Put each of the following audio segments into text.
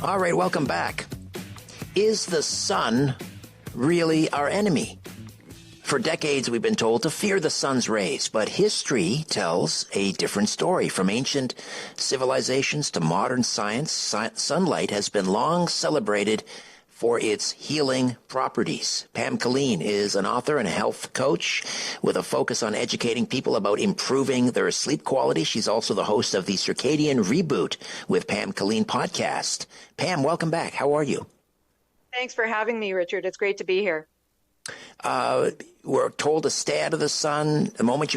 All right, welcome back. Is the sun really our enemy? For decades, we've been told to fear the sun's rays, but history tells a different story. From ancient civilizations to modern science, sunlight has been long celebrated for its healing properties. Pam Killeen is an author and a health coach with a focus on educating people about improving their sleep quality. She's also the host of the Circadian Reboot with Pam Killeen podcast. Pam, welcome back. How are you? Thanks for having me, Richard. It's great to be here. We're told to stay out of the sun. The moment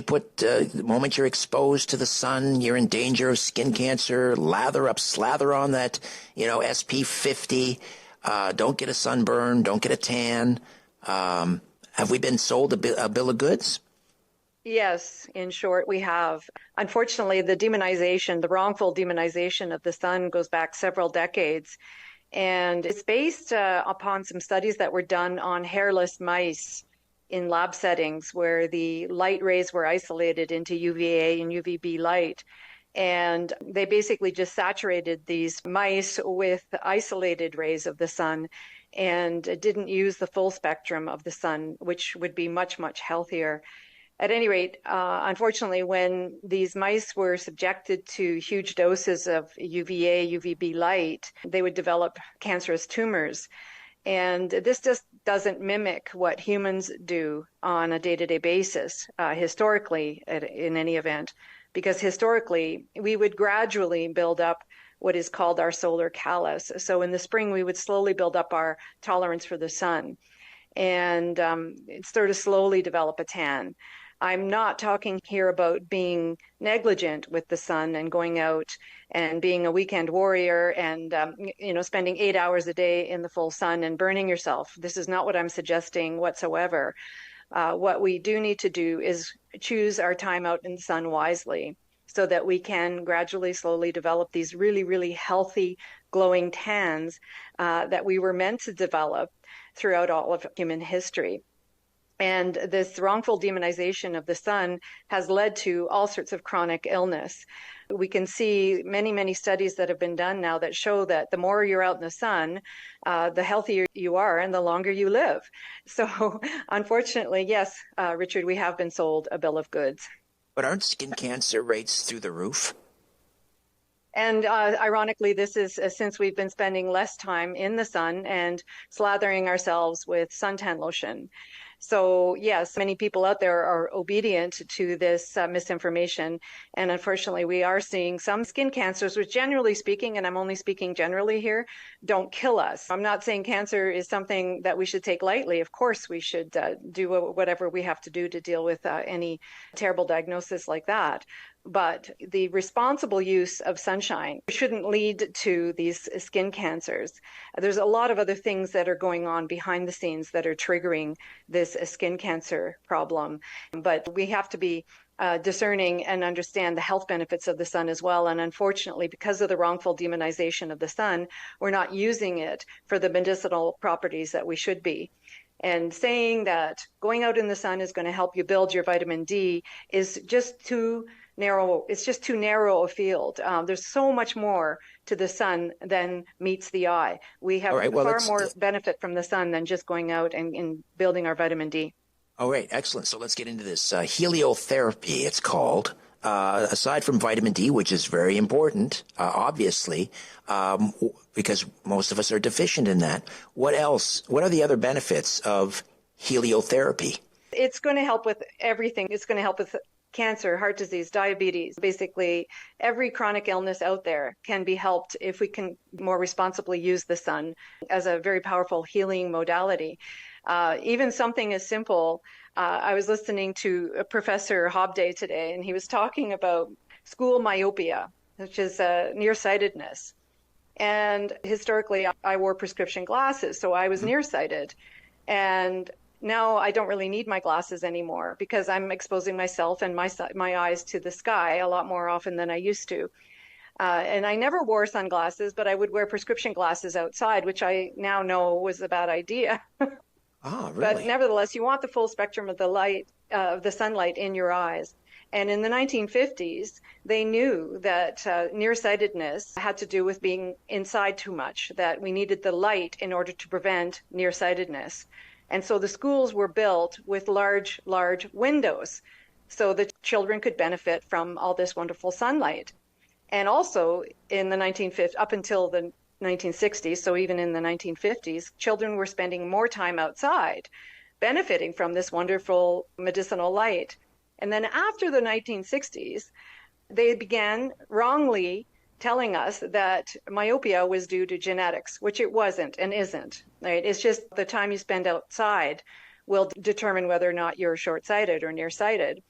you're exposed to the sun, you're in danger of skin cancer. Slather on that, SP 50. Don't get a sunburn. Don't get a tan. Have we been sold a bill of goods? Yes, in short, we have. Unfortunately, the wrongful demonization of the sun goes back several decades. And it's based upon some studies that were done on hairless mice in lab settings where the light rays were isolated into UVA and UVB light. And they basically just saturated these mice with isolated rays of the sun and didn't use the full spectrum of the sun, which would be much, much healthier. At any rate, unfortunately, when these mice were subjected to huge doses of UVA, UVB light, they would develop cancerous tumors. And this just doesn't mimic what humans do on a day-to-day basis, historically, in any event, because historically, we would gradually build up what is called our solar callus. So in the spring, we would slowly build up our tolerance for the sun and sort of slowly develop a tan. I'm not talking here about being negligent with the sun and going out and being a weekend warrior and, spending 8 hours a day in the full sun and burning yourself. This is not what I'm suggesting whatsoever. What we do need to do is choose our time out in the sun wisely so that we can gradually, slowly develop these really, really healthy, glowing tans that we were meant to develop throughout all of human history. And this wrongful demonization of the sun has led to all sorts of chronic illness. We can see many, many studies that have been done now that show that the more you're out in the sun, the healthier you are and the longer you live. So unfortunately, yes, Richard, we have been sold a bill of goods. But aren't skin cancer rates through the roof? And ironically, this is since we've been spending less time in the sun and slathering ourselves with suntan lotion. So yes, many people out there are obedient to this misinformation. And unfortunately, we are seeing some skin cancers, which generally speaking, and I'm only speaking generally here, don't kill us. I'm not saying cancer is something that we should take lightly. Of course, we should do whatever we have to do to deal with any terrible diagnosis like that. But the responsible use of sunshine shouldn't lead to these skin cancers. There's a lot of other things that are going on behind the scenes that are triggering this skin cancer problem. But we have to be discerning and understand the health benefits of the sun as well. And unfortunately, because of the wrongful demonization of the sun, we're not using it for the medicinal properties that we should be. And saying that going out in the sun is going to help you build your vitamin D is just too narrow. It's just too narrow a field. There's so much more to the sun than meets the eye. We have far more benefit from the sun than just going out and building our vitamin D. All right, excellent. So let's get into this. Heliotherapy, it's called. Aside from vitamin D, which is very important, obviously, because most of us are deficient in that. What else? What are the other benefits of heliotherapy? It's going to help with everything. It's going to help with cancer, heart disease, diabetes. Basically, every chronic illness out there can be helped if we can more responsibly use the sun as a very powerful healing modality. Even something as simple, I was listening to Professor Hobday today, and he was talking about school myopia, which is nearsightedness. And historically, I wore prescription glasses, so I was nearsighted. And now I don't really need my glasses anymore because I'm exposing myself and my eyes to the sky a lot more often than I used to. And I never wore sunglasses, but I would wear prescription glasses outside, which I now know was a bad idea. Oh, really? But nevertheless, you want the full spectrum of the light, of the sunlight in your eyes. And in the 1950s, they knew that nearsightedness had to do with being inside too much, that we needed the light in order to prevent nearsightedness. And so the schools were built with large, large windows so the children could benefit from all this wonderful sunlight. And also in the 1950s, up until the 1960s, so even in the 1950s, children were spending more time outside, benefiting from this wonderful medicinal light. And then after the 1960s, they began wrongly telling us that myopia was due to genetics, which it wasn't and isn't. Right? It's just the time you spend outside will determine whether or not you're short-sighted or nearsighted.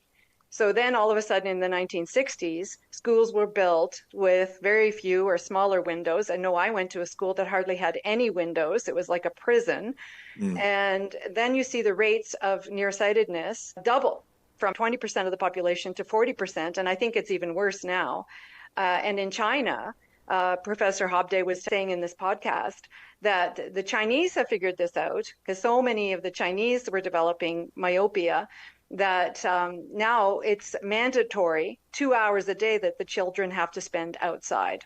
So then all of a sudden in the 1960s, schools were built with very few or smaller windows. I know I went to a school that hardly had any windows. It was like a prison. And then you see the rates of nearsightedness double from 20% of the population to 40%. And I think it's even worse now. And in China, Professor Hobday was saying in this podcast that the Chinese have figured this out because so many of the Chinese were developing myopia that now it's mandatory 2 hours a day that the children have to spend outside.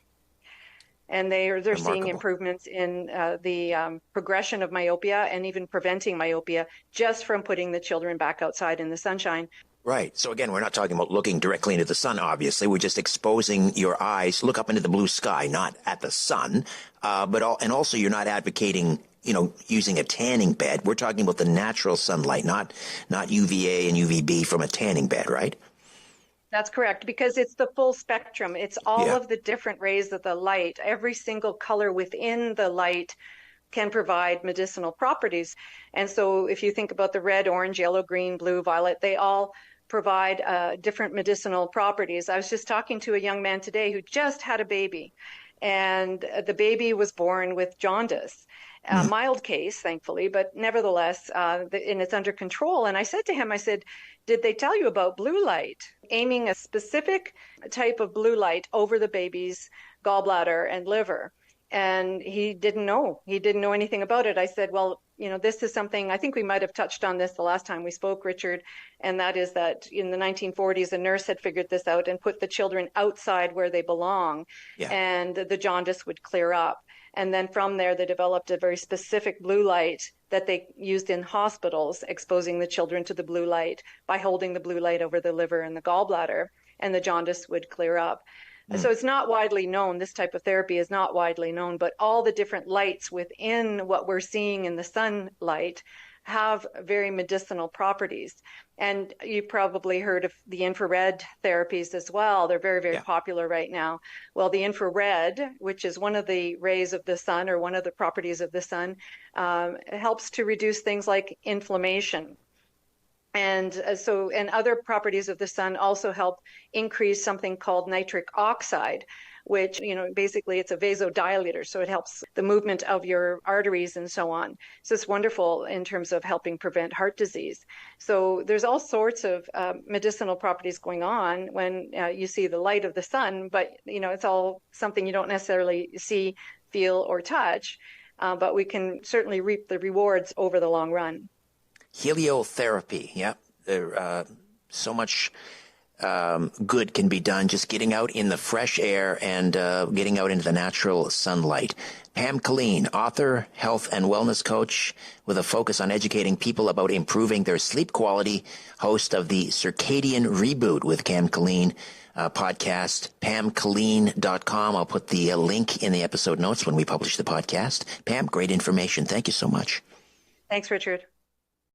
And they're seeing improvements in the progression of myopia and even preventing myopia just from putting the children back outside in the sunshine. Right. So again, we're not talking about looking directly into the sun, obviously. We're just exposing your eyes, look up into the blue sky, not at the sun. And also you're not advocating, using a tanning bed. We're talking about the natural sunlight, not UVA and UVB from a tanning bed, right? That's correct, because it's the full spectrum. It's all of the different rays of the light. Every single color within the light can provide medicinal properties. And so if you think about the red, orange, yellow, green, blue, violet, they all provide different medicinal properties. I was just talking to a young man today who just had a baby, and the baby was born with jaundice. A mild case, thankfully, but nevertheless, and it's under control. And I said to him, did they tell you about blue light, aiming a specific type of blue light over the baby's gallbladder and liver? And he didn't know. He didn't know anything about it. I said, well, this is something, I think we might have touched on this the last time we spoke, Richard, and that is that in the 1940s, a nurse had figured this out and put the children outside where they belong, and the jaundice would clear up. And then from there, they developed a very specific blue light that they used in hospitals, exposing the children to the blue light by holding the blue light over the liver and the gallbladder, and the jaundice would clear up. So it's not widely known. This type of therapy is not widely known, but all the different lights within what we're seeing in the sunlight have very medicinal properties. And you probably heard of the infrared therapies as well. They're very, very popular right now. Well, the infrared, which is one of the rays of the sun or one of the properties of the sun, helps to reduce things like inflammation. And and other properties of the sun also help increase something called nitric oxide, which, basically it's a vasodilator. So it helps the movement of your arteries and so on. So it's wonderful in terms of helping prevent heart disease. So there's all sorts of medicinal properties going on when you see the light of the sun, but, it's all something you don't necessarily see, feel, or touch. But we can certainly reap the rewards over the long run. Heliotherapy, so much good can be done just getting out in the fresh air and getting out into the natural sunlight. Pam Killeen, author, health and wellness coach with a focus on educating people about improving their sleep quality, host of the Circadian Reboot with Pam Killeen podcast, pamkilleen.com. I'll put the link in the episode notes when we publish the podcast. Pam, great information. Thank you so much. Thanks, Richard.